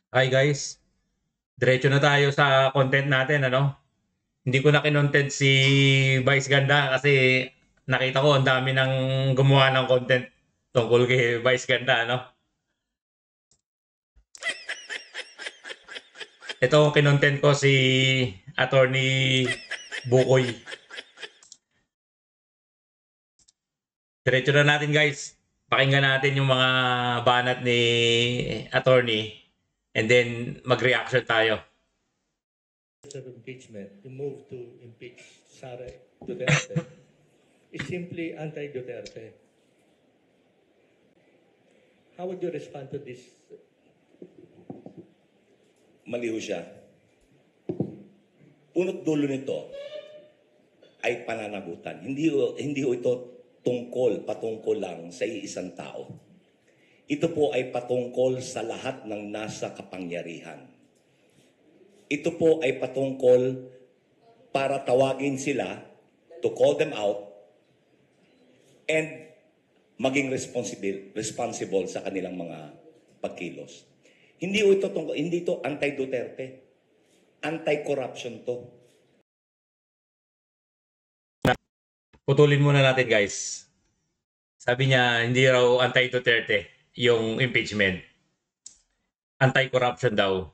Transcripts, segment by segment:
Hi guys, diretso na tayo sa content natin, ano? Hindi ko na kinontent si Vice Ganda kasi nakita ko ang dami ng gumawa ng content tungkol kay Vice Ganda, ano? Ito kinontent ko si Attorney Bukoy. Diretso na natin guys. Pakinggan natin yung mga banat ni Attorney and then mag-reaction tayo. Of impeachment, the move to impeach Sara Duterte is simply anti-Duterte. How would you respond to this? Mali ho siya. Punot dulo nito ay pananagutan. Hindi ho ito patungkol lang sa iisang tao. Ito po ay patungkol sa lahat ng nasa kapangyarihan. Ito po ay patungkol para tawagin sila, to call them out, and maging responsible sa kanilang mga pagkilos. Hindi ito anti-Duterte. Anti-corruption to. Putulin muna natin guys. Sabi niya hindi raw anti-Duterte yung impeachment. Anti-corruption daw.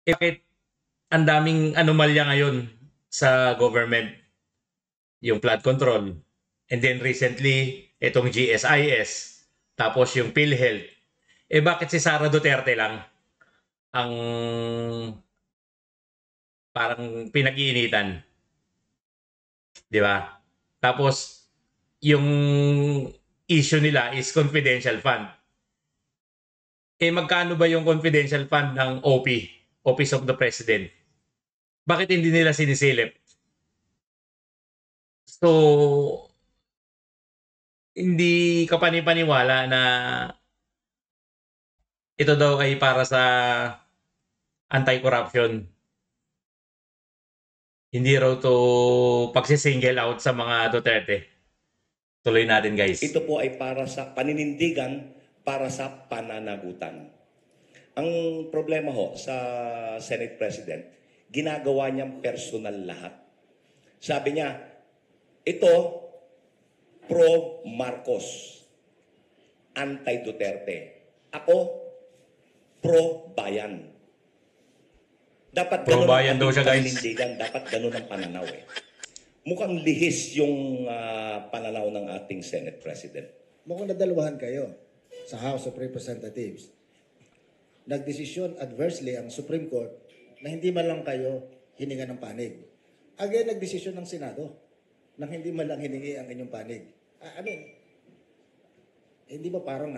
Bakit ang daming anomalya ngayon sa government? Yung flood control. And then recently, itong GSIS. Tapos yung PhilHealth. Bakit si Sara Duterte lang ang parang pinag-iinitan? Di ba? Tapos, yung issue nila is confidential fund. Magkano ba yung confidential fund ng OP, Office of the President? Bakit hindi nila sinisilip? So, hindi ka panipaniwala na ito daw ay para sa anti-corruption. Hindi raw to pagsisingle out sa mga Duterte. Tuloy natin guys. Ito po ay para sa paninindigan, para sa pananagutan. Ang problema ho sa Senate President, ginagawa niyang personal lahat. Sabi niya, ito pro-Marcos, anti-Duterte. Ako, pro-bayan. Dapat ganun Pro-bayan ang daw ating siya, guys. paninindigan, dapat ganun ang pananaw eh. Mukhang lihis yung pananaw ng ating Senate President. Mukhang nadalawahan kayo sa House of Representatives. Nagdesisyon adversely ang Supreme Court na hindi man lang kayo hininga ng panig. Again, nagdesisyon ng Senado na hindi man lang hiningi ang inyong panig. Hindi ba parang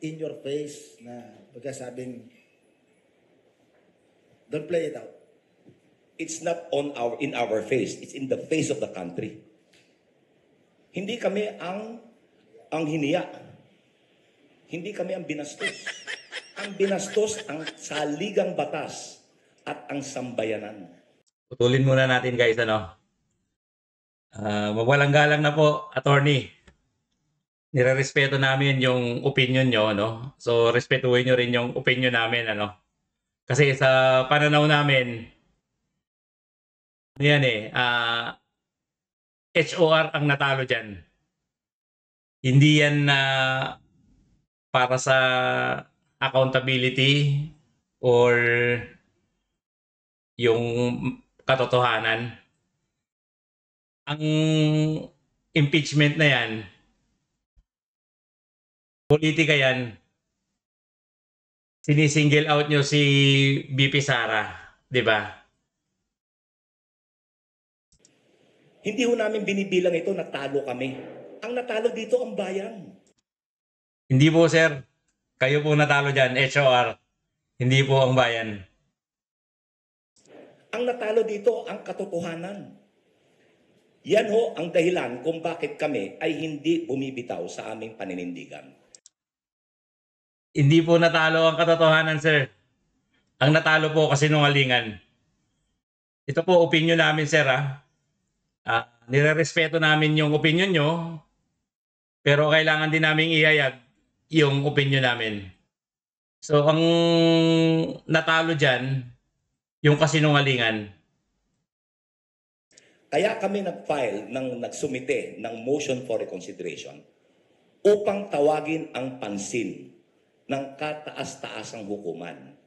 in your face na pagkasabing, don't play it out. It's not in our face, it's in the face of the country. Hindi kami ang hiniya. Hindi kami ang binastos. Ang binastos ang saligang batas at ang sambayanan. Putulin muna natin guys, ano? Mawalang galang na po, attorney. Nirerespeto namin yung opinion nyo, no? So, respetuhin nyo rin yung opinion namin, ano? Kasi sa pananaw namin, yan HOR ang natalo dyan. Hindi yan para sa accountability or yung katotohanan. Ang impeachment na yan, politika yan, sinisingle out nyo si BP Sara, di ba? Hindi ho namin binibilang ito na talo kami. Ang natalo dito ang bayan. Hindi po sir, kayo po natalo dyan, HOR. Hindi po ang bayan. Ang natalo dito ang katotohanan. Yan ho ang dahilan kung bakit kami ay hindi bumibitaw sa aming paninindigan. Hindi po natalo ang katotohanan, sir. Ang natalo po kasi nungalingan. Ito po opinion namin, sir. Nirerespeto namin yung opinion nyo, pero kailangan din namin ihayag yung opinion namin. So, ang natalo dyan, yung kasinungalingan. Kaya kami nagsumite ng motion for reconsideration upang tawagin ang pansin ng kataas-taasang hukuman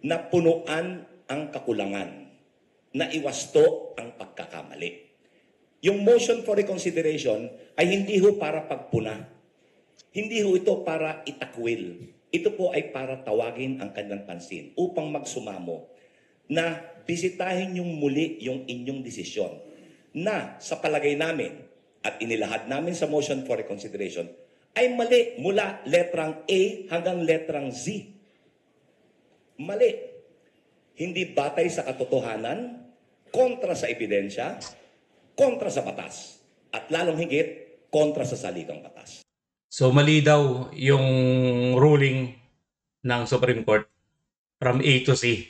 na punuan ang kakulangan, na iwasto ang pagkakamali. Yung motion for reconsideration ay hindi ho para pagpuna. Hindi ho ito para itakwil. Ito po ay para tawagin ang kanilang pansin upang magsumamo na bisitahin yung muli yung inyong desisyon na sa palagay namin at inilahad namin sa motion for reconsideration ay mali mula letrang A hanggang letrang Z. Mali. Hindi batay sa katotohanan, kontra sa ebidensya, kontra sa batas, at lalong higit, kontra sa saligang batas. So, mali daw yung ruling ng Supreme Court from A to Z.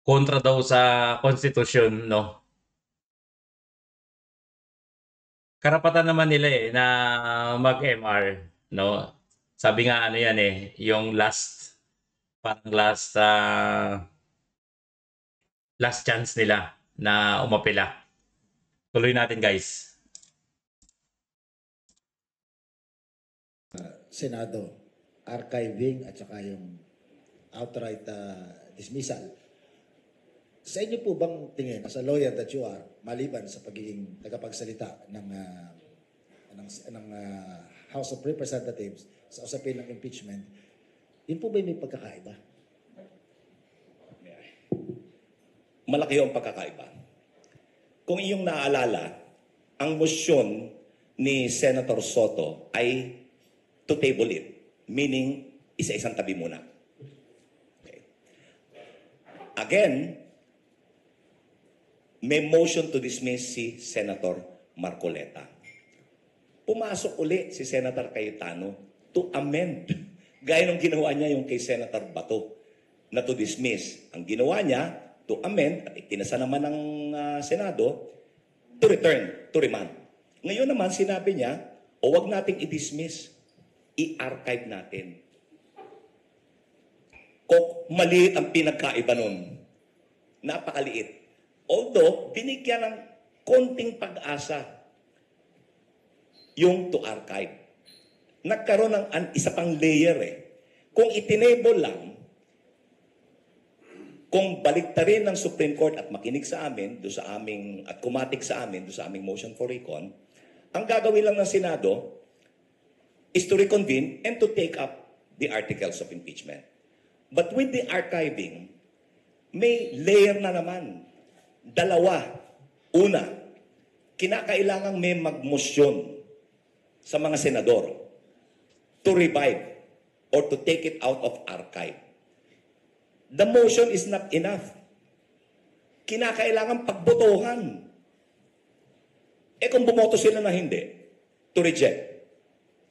Kontra daw sa Constitution, no? Karapatan naman nila na mag-MR, no? Sabi nga ano yan yung last chance nila na umapila. Tuloy natin, guys. Senado, archiving at saka yung outright dismissal. Sa inyo po bang tingin, as a lawyer that you are, maliban sa pagiging tagapagsalita ng House of Representatives sa usapin ng impeachment, yun po ba may pagkakaiba? Malaki yung pagkakaiba. Kung iyong naaalala, ang motion ni Senator Soto ay to table it, meaning isa-isang tabi muna. Okay. Again, may motion to dismiss si Senator Marcoleta. Pumasok uli si Senator Cayetano to amend. Gaya nung ginawa niya yung kay Senator Bato na to dismiss. Ang ginawa niya, to amend, at itinasa naman ng Senado, to return, to remand. Ngayon naman, sinabi niya, o wag nating i-dismiss, i-archive natin. Kung maliit ang pinagkaiba nun, napakaliit. Although, binigyan ng konting pag-asa yung to archive. Nagkaroon ng isa pang layer Kung itinable lang, kung baliktarin ng Supreme Court at makinig sa amin, at kumatik sa amin, sa aming motion for recon, ang gagawin lang ng Senado is to reconvene and to take up the articles of impeachment. But with the archiving, may layer na naman. Dalawa. Una, kinakailangang may magmosyon sa mga senador to revive or to take it out of archive. The motion is not enough. Kinakailangan pagbotohan. Kung bumoto sila na hindi, to reject,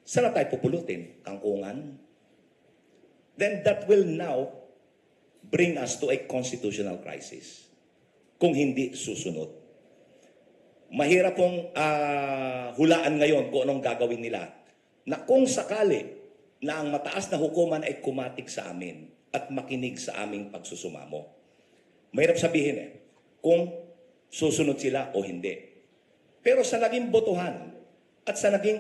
saan na tayo pupulutin? Kangkungan? Then that will now bring us to a constitutional crisis kung hindi susunod. Mahirap pong hulaan ngayon kung anong gagawin nila, na kung sakali na ang mataas na hukuman ay kumatik sa amin at makinig sa aming pagsusumamo. Mahirap sabihin kung susunod sila o hindi. Pero sa naging botohan at sa naging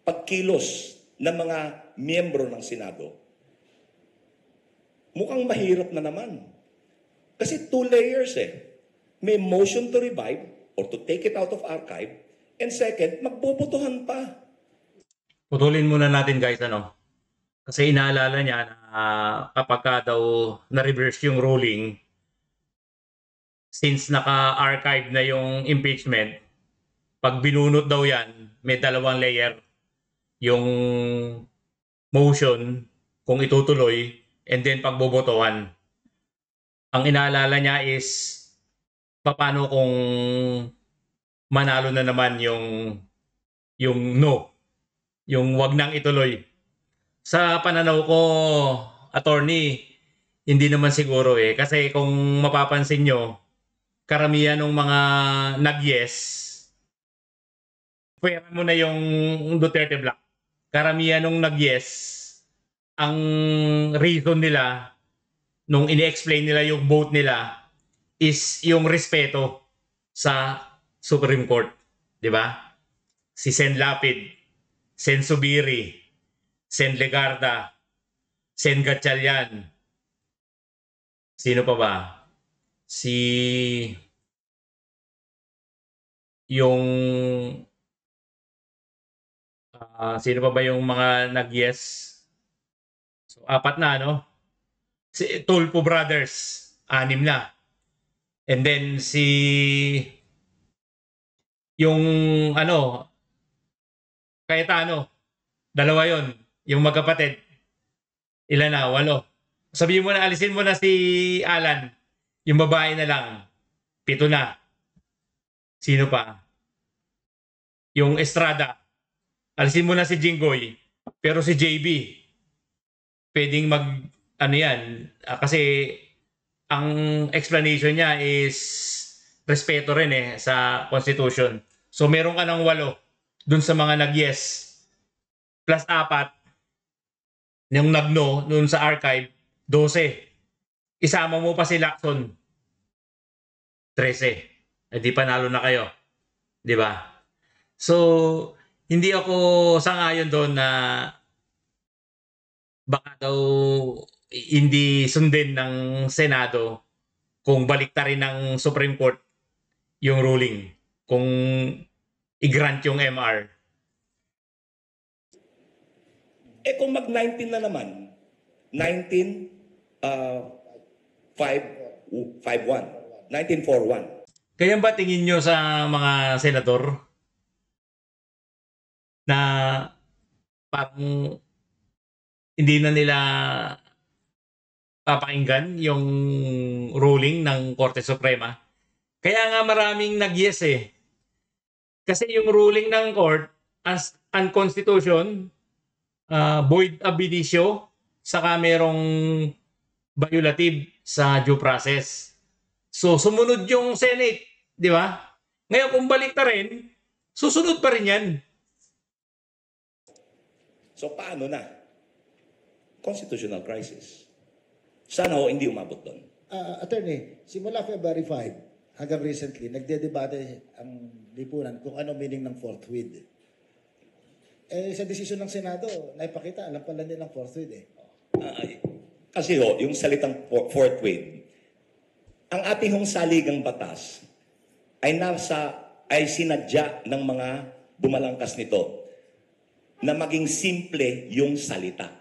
pagkilos ng mga miyembro ng Senado, mukhang mahirap na naman. Kasi 2 layers May motion to revive or to take it out of archive, and second, magbobotohan pa. Putulin muna natin, guys, Kasi inaalala niya na kapag ka daw na-reverse yung ruling, since naka-archive na yung impeachment, pag binunot daw yan, may 2 layer. Yung motion, kung itutuloy, and then pagbobotohan. Ang inaalala niya is, paano kung manalo na naman yung no, yung wag nang ituloy. Sa pananaw ko, attorney, hindi naman siguro kasi kung mapapansin nyo, karamihan ng mga nag-yes pwera mo na yung Duterte Black. Karamihan nung nag-yes, ang reason nila, nung ini-explain nila yung vote nila, is yung respeto sa Supreme Court. Di ba? Si Sen Lapid, Sen Subiri, Sen Legarda, Sen Gatchalian. Sino pa ba? Si yung sino pa ba yung mga nag-yes? So, 4 na, no? Si Tulfo Brothers, 6 na. And then yung ano, Cayetano, 2 yon. Yung magkapatid, ilan na? 8. Sabihin mo na, alisin mo na si Alan. Yung babae na lang, 7 na. Sino pa? Yung Estrada. Alisin mo na si Jinggoy. Pero si JB, pwedeng ano yan, kasi ang explanation niya is respeto rin sa Constitution. So meron ka ng 8 dun sa mga nag-yes. Plus 4, yung nag-no dun sa archive, 12. Isama mo pa si Lacson, 13. Di panalo na kayo. Di ba? So, hindi ako sang-ayon doon na baka daw hindi sundin ng Senado kung baliktarin ng Supreme Court yung ruling, kung i-grant yung MR. Kung mag-19 na naman, 19, 5-1, 1941. Kaya ba tingin nyo sa mga senador na parang hindi na nila papakinggan yung ruling ng Korte Suprema? Kaya nga maraming nag-yes Kasi yung ruling ng court as unconstitution, void ab initio, saka merong violative sa due process. So sumunod yung Senate, di ba? Ngayon kung balik na rin, susunod pa rin yan. So paano na? Constitutional crisis. Sana hindi umabot doon. Attorney, simula February 5 hanggang recently, nagdedebate ang lipunan kung ano meaning ng forthwith. Sa desisyon ng Senado, naipakita, alam pala nilang forthwith Kasi yung salitang forthwith, ang ating hong saligang batas ay sinadya ng mga bumalangkas nito na maging simple yung salita.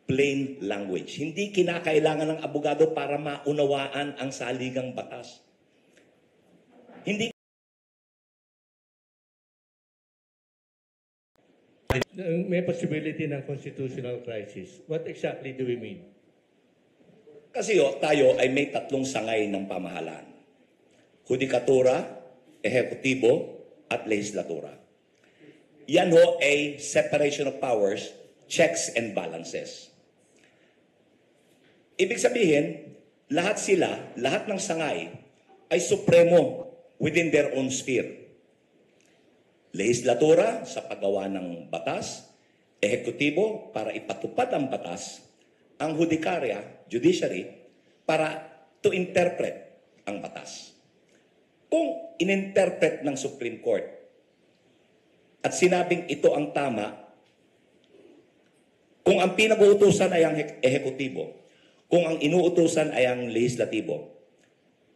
Plain language. Hindi kinakailangan ng abogado para maunawaan ang saligang batas. Hindi May possibility ng constitutional crisis. What exactly do we mean? kasi tayo ay may 3 sangay ng pamahalaan. Hudikatura, ehekutibo, at legislatura. Yan ay separation of powers, checks and balances. Ibig sabihin, lahat ng sangay ay supremo within their own sphere. Legislatura sa paggawa ng batas, ehekutibo para ipatupad ang batas, ang hudikaria, judiciary, para to interpret ang batas. Kung ininterpret ng Supreme Court at sinabing ito ang tama, kung ang pinag-uutusan ay ang ehekutibo, kung ang inuutusan ay ang legislatibo,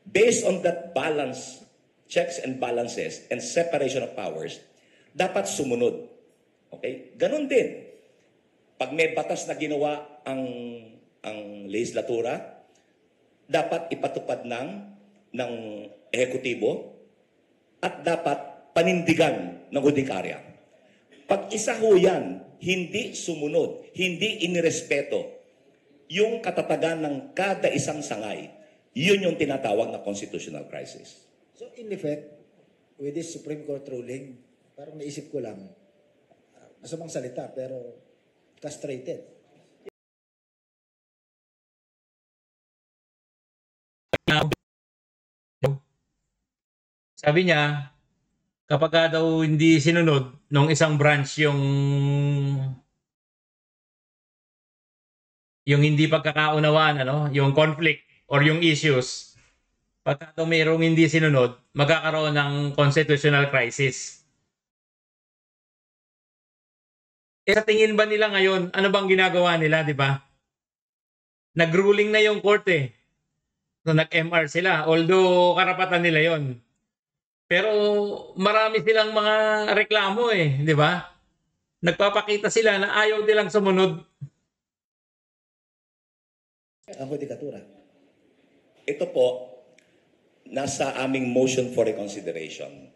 based on that balance, checks and balances, and separation of powers, dapat sumunod. Okay? Ganon din. Pag may batas na ginawa ang legislatura, dapat ipatupad ng ehekutibo at dapat panindigan ng hudikarya. Pag isa ho yan, hindi sumunod, hindi inirespeto yung katatagan ng kada isang sangay, yun yung tinatawag na constitutional crisis. So in effect, with this Supreme Court ruling, parang naisip ko lang, masamang salita pero castrated. Sabi niya, kapag ka daw hindi sinunod nung isang branch yung hindi pagkakaunawaan, ano, yung conflict or yung issues, pagka daw mayroong hindi sinunod, magkakaroon ng constitutional crisis. Sa tingin ba nila ngayon, ano bang ginagawa nila, di ba? Nag-ruling na yung court eh. So, nag-MR sila. Although, karapatan nila yon. Pero, marami silang mga reklamo eh, di ba? Nagpapakita sila na ayaw nilang sumunod. Ang judikatura. Ito po, nasa aming motion for reconsideration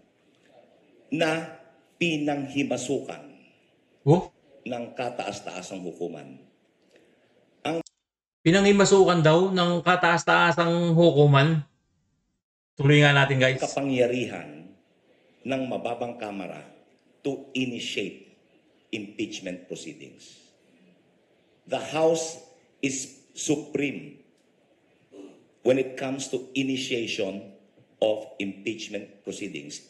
na pinanghimasukan Oh, ng kataas-taasang hukuman pinangimasukan daw ng kataas-taasang hukuman. Tuloy nga natin, guys. kapangyarihan ng mababang kamara to initiate impeachment proceedings. The House is supreme when it comes to initiation of impeachment proceedings.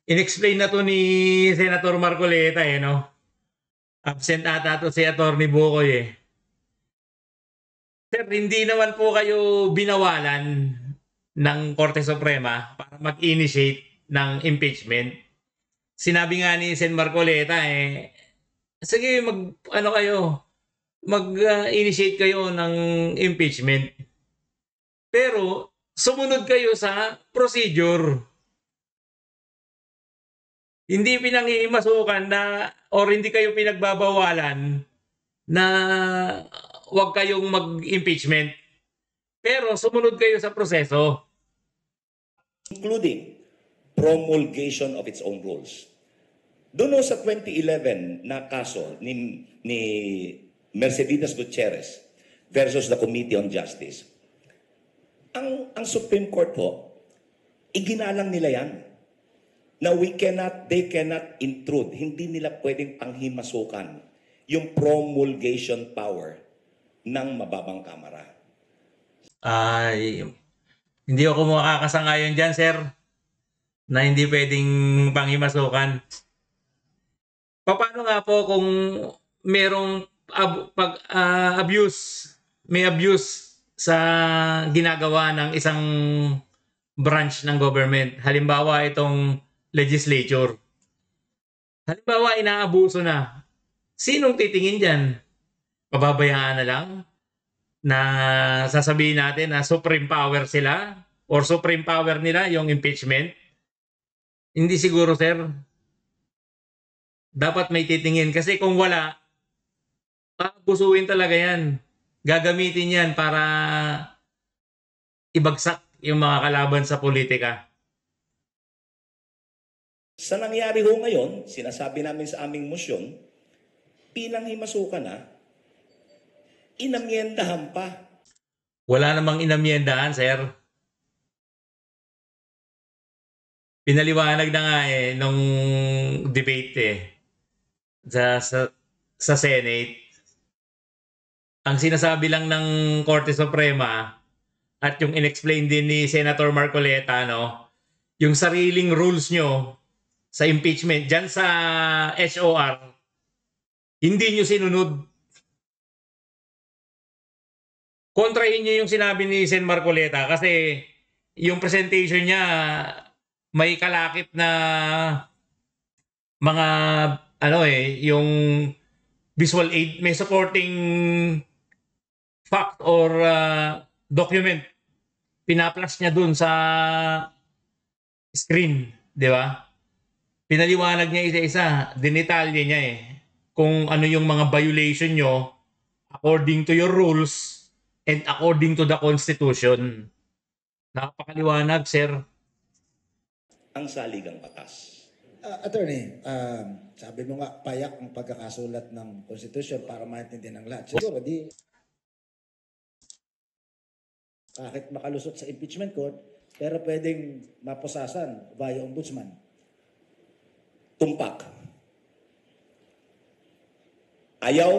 In-explain na to ni Senator Marcoleta eh, no? Absent ata to si Atty. Bukoy eh. Sir, hindi naman po kayo binawalan ng Korte Suprema para mag-initiate ng impeachment. Sinabi nga ni Sen Marcoleta eh, sige, mag-initiate kayo ng impeachment. Pero, sumunod kayo sa procedure. Hindi pinangihimasukan na or hindi kayo pinagbabawalan na huwag kayong mag-impeachment. Pero sumunod kayo sa proseso. Including promulgation of its own rules. Doon sa 2011 na kaso ni Mercedes Gutierrez versus the Committee on Justice, ang Supreme Court po, iginalang nila yan na they cannot intrude, hindi nila pwedeng panghimasukan yung promulgation power ng mababang kamara. Ay, hindi ako makakasangayon dyan, sir, na hindi pwedeng panghimasukan. Paano nga po kung merong may abuse sa ginagawa ng isang branch ng government? Halimbawa, itong legislature. Halimbawa, inaabuso na. Sinong titingin dyan? Pababayaan na lang? Na sasabihin natin na supreme power sila or supreme power nila yung impeachment? Hindi siguro, sir. Dapat may titingin kasi kung wala, abusuin talaga yan. Gagamitin yan para ibagsak yung mga kalaban sa politika. Sa nangyari ho ngayon, sinasabi namin sa aming motion, pinanghimasukan na, inamyendahan pa. Wala namang inamyendahan, sir. Pinaliwanag na nga eh nung debate eh sa Senate. Ang sinasabi lang ng Korte Suprema at yung inexplain din ni Senator Marcoleta, no, yung sariling rules nyo sa impeachment dyan sa HOR, hindi nyo sinunod. Kontrahin nyo yung sinabi ni Sen Marcoleta kasi yung presentation niya may kalakip na mga yung visual aid, may supporting fact or document. Pinaplas niya dun sa screen, di ba? Pinaliwanag niya isa-isa, dinitalye niya eh kung ano yung mga violation nyo according to your rules and according to the Constitution. Napakaliwanag, sir. Ang saligang batas. Attorney, sabi mo nga, payak ang pagkakasulat ng Constitution para maintindihan ng lahat. Siguro, kahit makalusot sa impeachment court, pero pwedeng mapusasan via ombudsman. Tumpak. Ayaw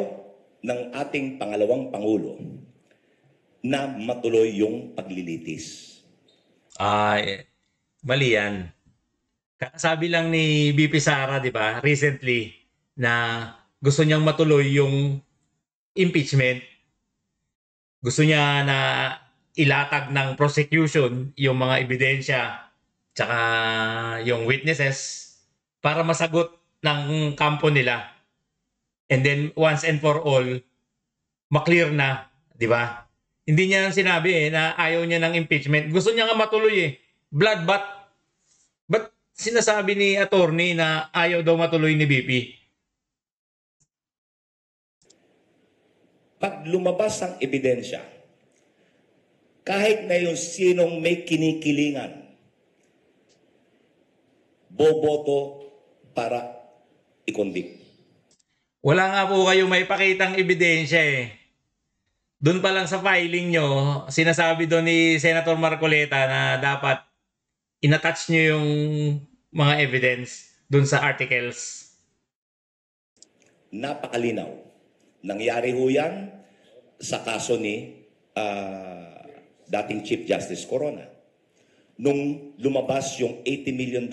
ng ating pangalawang Pangulo na matuloy yung paglilitis. Mali yan. Sabi lang ni BP Sara, di ba, recently, na gusto niyang matuloy yung impeachment. Gusto niya na ilatag ng prosecution yung mga ebidensya tsaka yung witnesses para masagot ng kampo nila. And then once and for all, maklear na, di ba? Hindi niya sinabi na ayaw niya ng impeachment. Gusto niya nga matuloy Bloodbath. But sinasabi ni attorney na ayaw daw matuloy ni BP? Pag lumabas ang ebidensya, kahit na yung sinong may kinikilingan, boboto para i-convict. Wala nga po kayo may pakitang ebidensya Doon pa lang sa filing nyo, sinasabi doon ni Senator Marcoleta na dapat inattach nyo yung mga evidence doon sa articles. Napakalinaw. Nangyari ho yan sa kaso ni dating Chief Justice Corona. Nung lumabas yung $20 million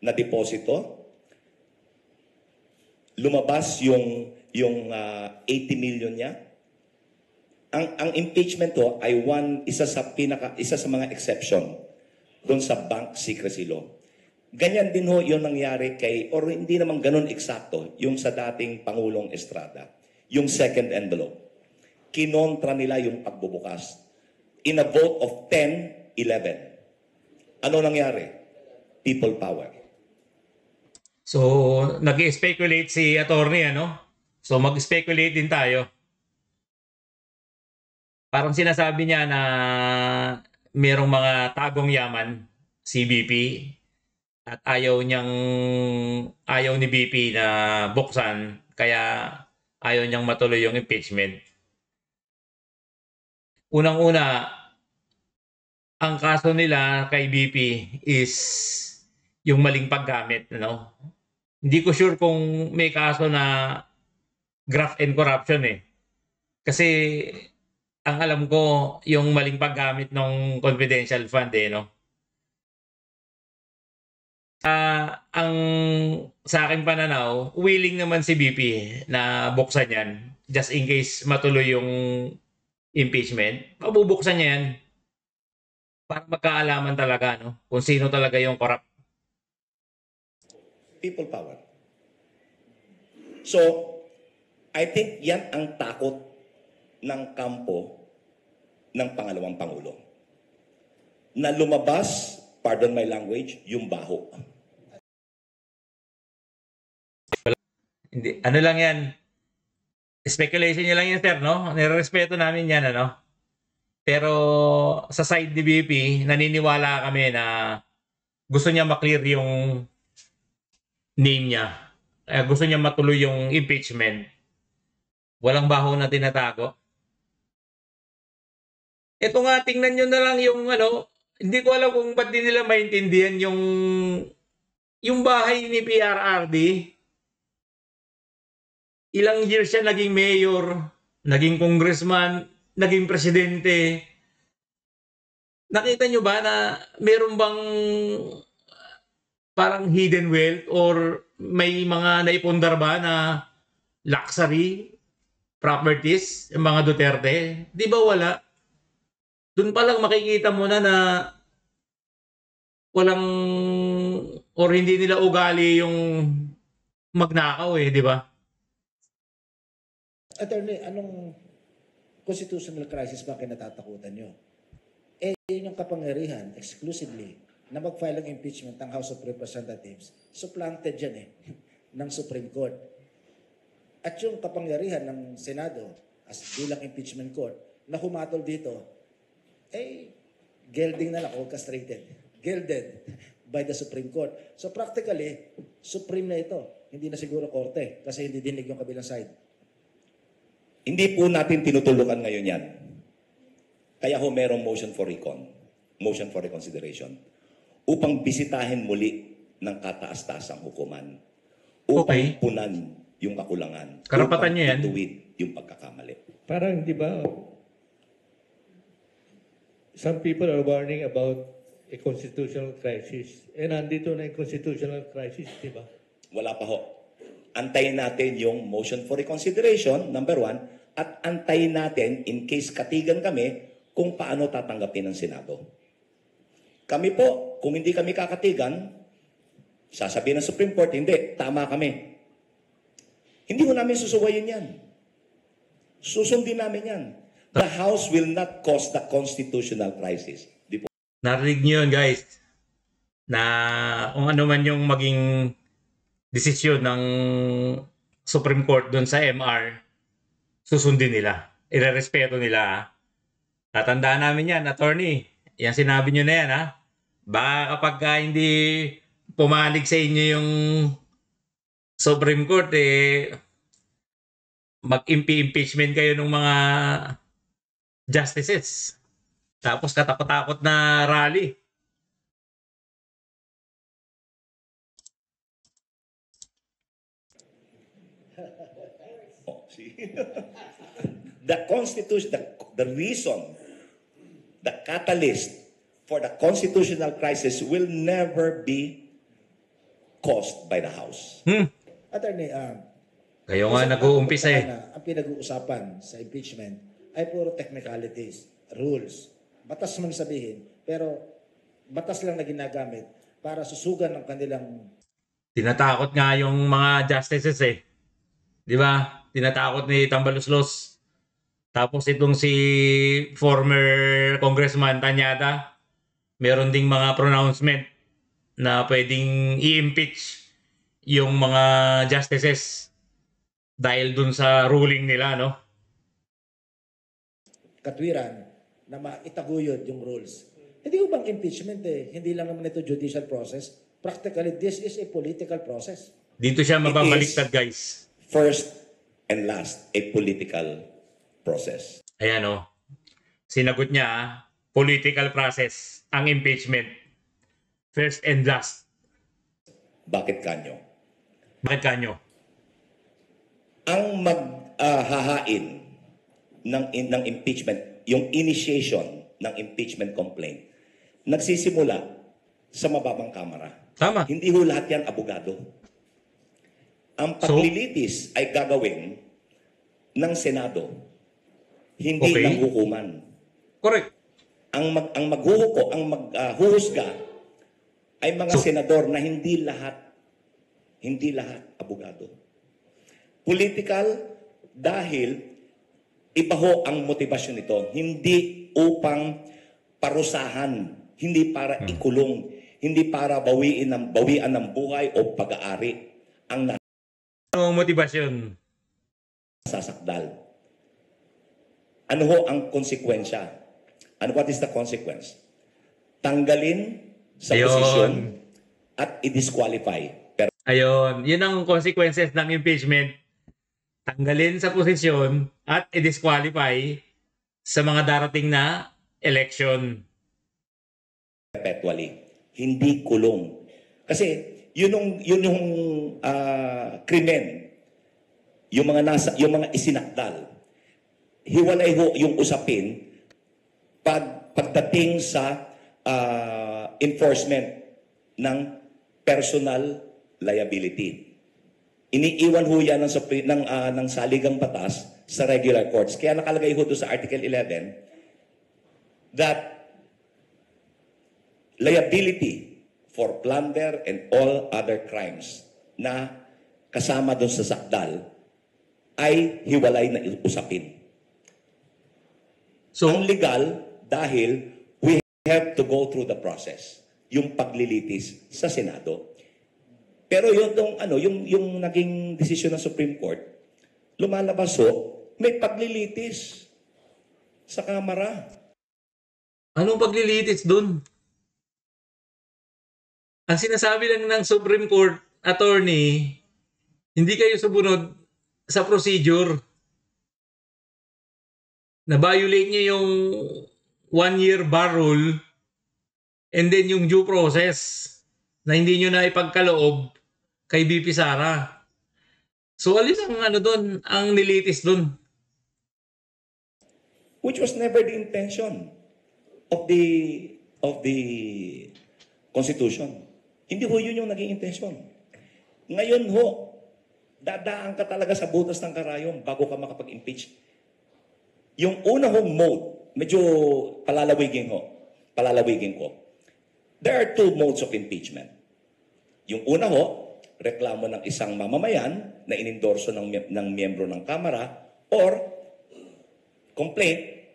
na deposito, lumabas yung 80 million niya. Ang impeachment to ay isa sa mga exception doon sa bank secrecy law. Ganyan din ho yung nangyari or hindi naman ganun eksakto, yung sa dating Pangulong Estrada, yung second envelope. Kinontra nila yung pagbubukas. In a vote of 10-11. Ano nangyari? People power. So, nag-speculate si attorney, So, mag-speculate din tayo. Parang sinasabi niya na merong mga tagong yaman si BP at ayaw ni BP na buksan, kaya ayaw niyang matuloy yung impeachment. Unang-una, ang kaso nila kay BP is yung maling paggamit, Hindi ko sure kung may kaso na graft and corruption Kasi ang alam ko yung maling paggamit ng confidential fund ang sa aking pananaw, willing naman si BP na buksan yan just in case matuloy yung impeachment. Mabubuksan niya yan para magkaalaman talaga kung sino talaga yung corrupt. People power. So, I think yan ang takot ng kampo ng pangalawang Pangulo. Na lumabas, pardon my language, yung baho. Hindi, lang yan. Speculation niya lang yan, sir, Nirespeto namin yan, Pero sa side ni BP, naniniwala kami na gusto niya maklear yung name niya. Gusto niya matuloy yung impeachment. Walang baho na tinatago. Ito nga, tingnan nyo na lang yung hindi ko alam kung ba't di nila maintindihan yung bahay ni PRRD. Ilang years siya naging mayor, naging congressman, naging presidente. Nakita nyo ba na meron bang parang hidden wealth or may mga naipundar ba na luxury properties, yung mga Duterte? Di ba wala? Doon pa lang makikita mo na walang or hindi nila ugali yung magnakaw di ba? Attorney, anong constitutional crisis ba kinatatakutan nyo? Yun yung kapangyarihan, exclusively, na mag-file ng impeachment ng House of Representatives, supplanted yan ng Supreme Court. At yung kapangyarihan ng Senado, as bilang impeachment court, na humatol dito, gelding na lang, o castrated, gelded by the Supreme Court. So practically, Supreme na ito. Hindi na siguro korte kasi hindi dinig yung kabilang side. Hindi po natin tinutulukan ngayon yan. Kaya merong motion for reconsideration, upang bisitahin muli ng kataas-taasang hukuman, upang punan yung kakulangan, Karapatan niya yan. Ituwid yung pagkakamali. Parang, di ba, some people are warning about a constitutional crisis. Eh, nandito na yung constitutional crisis, di ba? Wala pa ho. Antayin natin yung motion for reconsideration, number one, at antayin natin, in case katigan kami, kung paano tatanggapin ng Senado. Kami po, kung hindi kami kakatigan, sasabihin ng Supreme Court, hindi, tama kami. Hindi ho namin susuwayin yan. Susundin namin yan. The House will not cause the constitutional crisis. Di po. Narinig niyo yun, guys, na kung ano man yung maging desisyon ng Supreme Court doon sa MR, susundin nila. Irerespeto nila. Ha? Tatandaan namin yan, attorney. Yan sinabi nyo na yan, ha? Baka kapag hindi pumanig sa inyo yung Supreme Court, mag-impeachment kayo ng mga justices. Tapos katakot-takot na rally. Oh, see? The Constitution, the reason, the catalyst for the constitutional crisis will never be caused by the House. Attorney, Kayo nga nag-uumpisa eh. ang pinag-uusapan sa impeachment ay puro technicalities, rules. Batas man sabihin, pero batas lang na ginagamit para susugan ng kanilang Tinatakot nga yung mga justices eh. Di ba? Tinatakot ni Tambaluslos. Tapos itong si former Congressman Tanyada, meron ding mga pronouncement na pwedeng i-impeach yung mga justices dahil dun sa ruling nila, no? katwiran na maitaguyod yung rules. Hindi ko bang impeachment hindi lang naman ito judicial process. Practically, this is a political process. Dito siya mababaliktad, guys. First and last, a political process. Ayan, oh. Sinagot niya, political process ang impeachment. First and last. Bakit kanyo? Bakit kanyo? Ang maghahain ng impeachment, yung initiation ng impeachment complaint, nagsisimula sa mababang kamara. Tama. Hindi ho lahat yan abogado. Ang paglilitis ay gagawin ng Senado, hindi Okay. ng hukuman. Correct. Ang maghuhusga ay mga senador na hindi lahat abogado. Political dahil iba ho ang motibasyon nito. Hindi upang parusahan, hindi para ikulong, hindi para bawian ng buhay o pag-aari ang Ano ang motivasyon? nasasakdal. Ano ho ang konsekwensya? What is the consequence? Tanggalin sa Ayun. posisyon at i-disqualify. Pero Ayun, yun ang consequences ng impeachment. Tanggalin sa posisyon at i-disqualify sa mga darating na election. perpetually, hindi kulong. Kasi yun yung krimen, yung mga isinakdal. Hiwalay ho yung usapin pagdating sa enforcement ng personal liability. Iniiwan ho yan ng saligang batas sa regular courts. Kaya nakalagay ho doon sa Article 11 that liability for plunder and all other crimes na kasama doon sa sakdal ay hiwalay na usapin. So, Ang legal dahil we have to go through the process, yung paglilitis sa Senado. Pero yung naging desisyon ng Supreme Court, lumalabas ho, may paglilitis sa Kamara. anong paglilitis dun? Ang sinasabi lang ng Supreme Court attorney, hindi kayo sumunod sa procedure. Na-violate niyo yung 1-year bar rule and then yung due process na hindi nyo na ipagkaloob kay BP Sara. So, alin ang doon, ang nilitis doon? Which was never the intention of the of the Constitution. Hindi ho yun yung naging intensyon. Ngayon ho, dadaan ka talaga sa butas ng karayom bago ka makapag-impeach. Yung una hong mode, medyo palalawigin ko. There are two modes of impeachment. Yung una ho, reklamo ng isang mamamayan na inendorso ng miyembro ng Kamara or complaint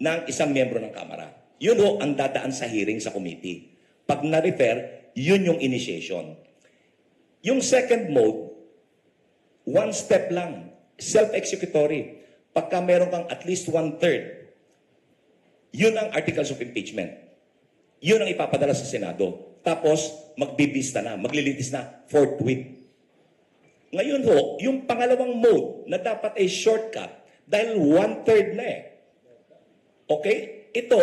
ng isang miyembro ng Kamara. Yun ho ang dadaan sa hearing sa committee. Pag na-refer, yun yung initiation. Yung second mode, one step lang, self-executory. Pagka meron kang at least 1/3, yun ang articles of impeachment. Yun ang ipapadala sa Senado. Tapos, magbibista na, maglilitis na, forthwith. Ngayon ho, yung pangalawang mode na dapat ay shortcut dahil 1/3 na eh. Okay? Ito,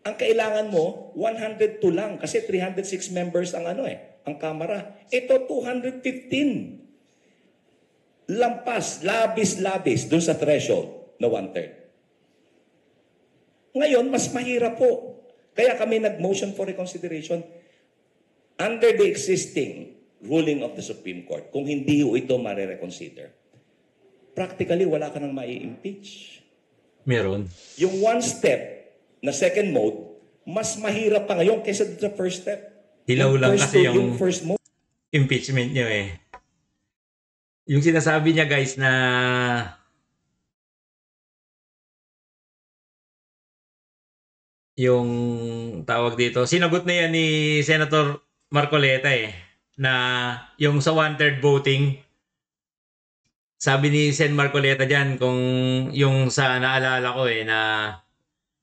ang kailangan mo, 102 lang kasi 306 members ang ang Kamara. Ito, 215. Lampas, labis dun sa threshold na 1/3. Ngayon, mas mahirap po. Kaya kami nag-motion for reconsideration under the existing ruling of the Supreme Court. Kung hindi ho ito mare-reconsider, practically wala ka nang mai-impeach. Meron. Yung one step na second mode, mas mahirap pa ngayon kaysa sa first step. Hilaw lang kasi yung first mode. impeachment nyo eh. Yung sinasabi niya guys na yung tawag dito, sinagot na yan ni Senator Marcoleta eh, na yung sa 1/3 voting, sabi ni Sen Marcoleta dyan, kung yung sa naalala ko eh, na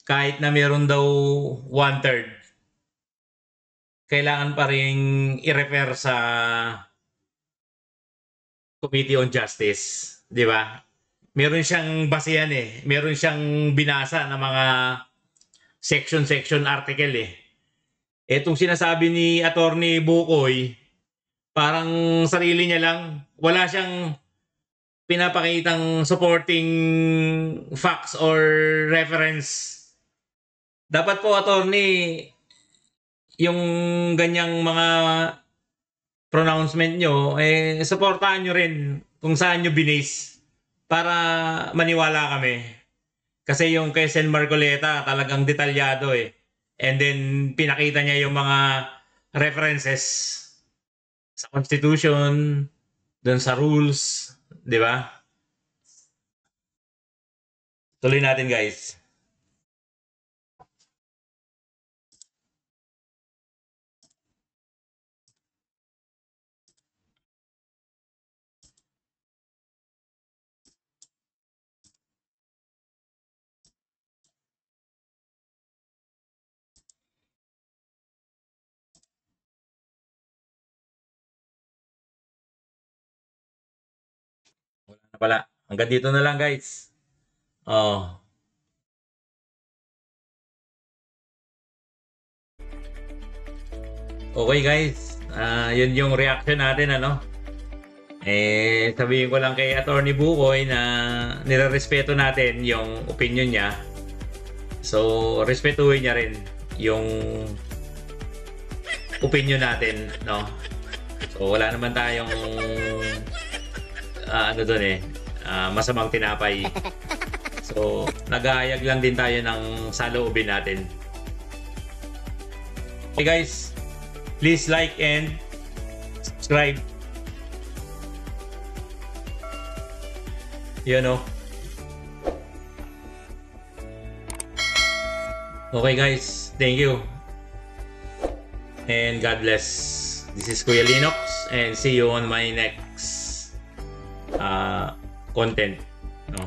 kahit na meron daw 1/3, kailangan pa rin i-refer sa Committee on Justice, di ba? Meron siyang basehan eh, meron siyang binasa na mga section article eh. Etong sinasabi ni Attorney Bukoy, parang sarili niya lang, wala siyang pinapakitang supporting facts or reference. Dapat po, attorney, yung ganyang mga pronouncement nyo, supportahan nyo rin kung saan nyo binase para maniwala kami. Kasi yung kay Sen Marcoleta talagang detalyado eh. And then pinakita niya yung mga references sa Constitution, dun sa rules, di ba? Tuloy natin guys. Wala na pala. Hanggang dito na lang guys. Oh. Okay guys. Yun yung reaction natin ano. Sabihin ko lang kay Attorney Bukoy na nirerespeto natin yung opinion niya. So, respetuhin niya rin yung opinion natin, no? So, wala naman tayong masamang tinapay. So, nag-aayag lang din tayo ng saloobin natin. Okay guys, please like and subscribe. You know. Okay guys, thank you. And God bless. This is Kuya Linux and see you on my next content. No?